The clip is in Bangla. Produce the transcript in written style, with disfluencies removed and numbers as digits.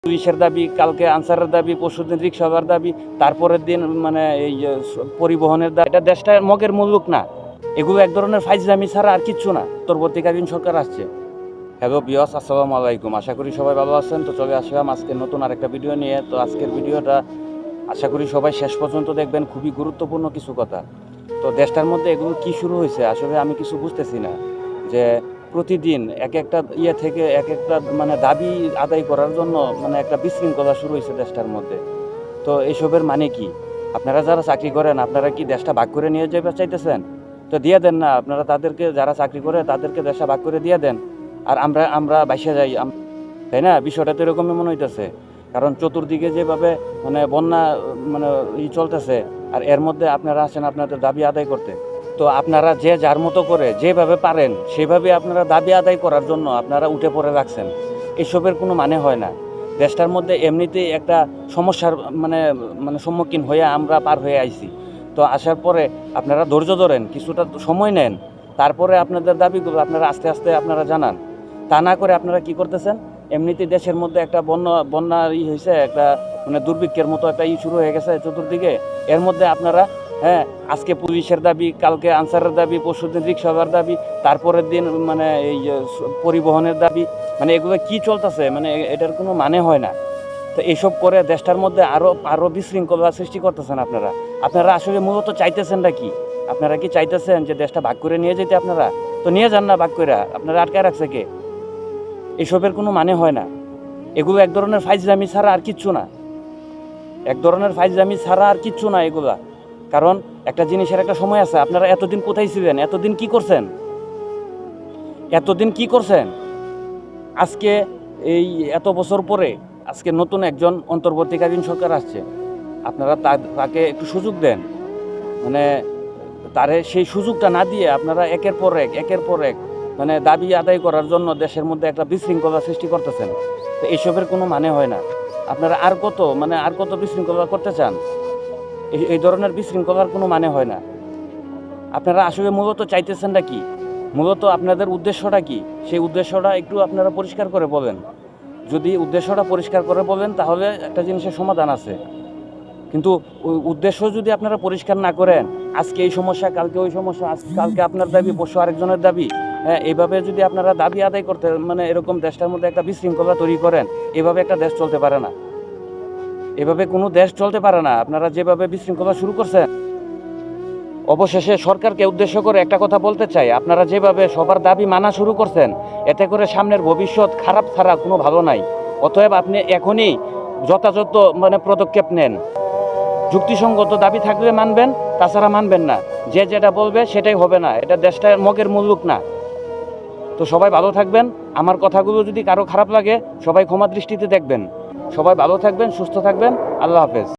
পুলিশের দাবি, কালকে আনসারের দাবি, পরশুদিন রিক্সাওয়ালার দাবি, তারপরের দিন মানে এই পরিবহনের দাবি। এটা দেশটা মগের মুলুক না, এগুলো এক ধরনের ফাইজলামি ছাড়া আর কিচ্ছু না। অন্তর্বর্তীকালীন সরকার আসছে। হ্যালো বিয়স, আসসালামু আলাইকুম। আশা করি সবাই ভালো আছেন। তো চলে আসলাম আজকে নতুন আরেকটা ভিডিও নিয়ে। তো আজকের ভিডিওটা আশা করি সবাই শেষ পর্যন্ত দেখবেন, খুবই গুরুত্বপূর্ণ কিছু কথা। তো দেশটার মধ্যে এগুলো কি শুরু হয়েছে আসলে আমি কিছু বুঝতেছি না। যে প্রতিদিন এক একটা থেকে এক একটা মানে দাবি আদায় করার জন্য মানে একটা বিশৃঙ্খলা শুরু হয়েছে দেশটার মধ্যে। তো এইসবের মানে কি? আপনারা যারা চাকরি করেন, আপনারা কি দেশটা ভাগ করে নিয়ে যাবে চাইতেছেন? তো দিয়ে দেন না, আপনারা তাদেরকে, যারা চাকরি করে তাদেরকে দেশটা ভাগ করে দিয়ে দেন, আর আমরা আমরা বাইসে যাই, তাই না? বিষয়টা তো এরকমই মনে হইতেছে। কারণ চতুর্দিকে যেভাবে মানে বন্যা মানে চলতেছে, আর এর মধ্যে আপনারা আছেন আপনাদের দাবি আদায় করতে। তো আপনারা যে যার মতো করে যেভাবে পারেন সেভাবে আপনারা দাবি আদায় করার জন্য আপনারা উঠে পড়ে রাখছেন। এসবের কোনো মানে হয় না। দেশটার মধ্যে এমনিতেই একটা সমস্যার মানে মানে সম্মুখীন হয়ে আমরা পার হয়ে আইছি। তো আসার পরে আপনারা ধৈর্য ধরেন, কিছুটা সময় নেন, তারপরে আপনাদের দাবিগুলো আপনারা আস্তে আস্তে আপনারা জানান। তা না করে আপনারা কি করতেছেন? এমনিতেই দেশের মধ্যে একটা বন্যার হয়েছে, একটা মানে দুর্ভিক্ষের মতো একটা শুরু হয়ে গেছে চতুর্দিকে। এর মধ্যে আপনারা আজকে পুলিশের দাবি, কালকে আনসারের দাবি, পরশুদিন রিক্সাওয়ালার দাবি, তারপরের দিন মানে এই পরিবহনের দাবি। মানে এগুলো কি চলতেছে? মানে এটার কোনো মানে হয় না। তো এইসব করে দেশটার মধ্যে আরও বিশৃঙ্খলা সৃষ্টি করতেছেন আপনারা। আপনারা আসলে মূলত চাইতেছেনটা কি? আপনারা কি চাইতেছেন যে দেশটা ভাগ করে নিয়ে যেতে? আপনারা তো নিয়ে যান না ভাগ করে, আপনারা আটকায় রাখছে কে? এসবের কোনো মানে হয় না। এগুলো এক ধরনের ফাইজলামি ছাড়া আর কিচ্ছু না, এক ধরনের ফাইজলামি ছাড়া আর কিচ্ছু না এগুলা। কারণ একটা জিনিসের একটা সময় আছে। আপনারা এতদিন কোথায় ছিলেন? এতদিন কি করছেন? এতদিন কি করছেন? আজকে এই এত বছর পরে আজকে নতুন একজন অন্তর্বর্তীকালীন সরকার আসছে। আপনারা তাকে একটু সুযোগ দেন। মানে তারে সেই সুযোগটা না দিয়ে আপনারা একের পর এক মানে দাবি আদায় করার জন্য দেশের মধ্যে একটা বিশৃঙ্খলা সৃষ্টি করতেছেন। তো এইসবের কোনো মানে হয় না। আপনারা আর কত বিশৃঙ্খলা করতে চান? এই ধরনের বিশৃঙ্খলার কোনো মানে হয় না। আপনারা আসলে মূলত চাইতেছেনটা কি? মূলত আপনাদের উদ্দেশ্যটা কি? সেই উদ্দেশ্যটা একটু আপনারা পরিষ্কার করে বলেন। যদি উদ্দেশ্যটা পরিষ্কার করে বলেন তাহলে একটা জিনিসের সমাধান আছে। কিন্তু উদ্দেশ্য যদি আপনারা পরিষ্কার না করেন, আজকে এই সমস্যা, কালকে ওই সমস্যা, কালকে আপনার দাবি, পরশু আরেকজনের দাবি, এইভাবে যদি আপনারা দাবি আদায় করতে মানে এরকম দেশটার মধ্যে একটা বিশৃঙ্খলা তৈরি করেন, এভাবে একটা দেশ চলতে পারে না। এভাবে কোনো দেশ চলতে পারে না। আপনারা যেভাবে বিশৃঙ্খলা শুরু করছেন। অবশেষে সরকারকে উদ্দেশ্য করে একটা কথা বলতে চাই, আপনারা যেভাবে সবার দাবি মানা শুরু করছেন, এতে করে সামনের ভবিষ্যৎ খারাপ ছাড়া কোনো ভালো নাই। অতএব আপনি এখনই যথাযথ মানে পদক্ষেপ নেন। যুক্তিসঙ্গত দাবি থাকলে মানবেন, তাছাড়া মানবেন না। যে যেটা বলবে সেটাই হবে না। এটা দেশটা মগের মুলুক না। তো সবাই ভালো থাকবেন। আমার কথাগুলো যদি কারো খারাপ লাগে সবাই ক্ষমা দৃষ্টিতে দেখবেন। সবাই ভালো থাকবেন, সুস্থ থাকবেন। আল্লাহ হাফেজ।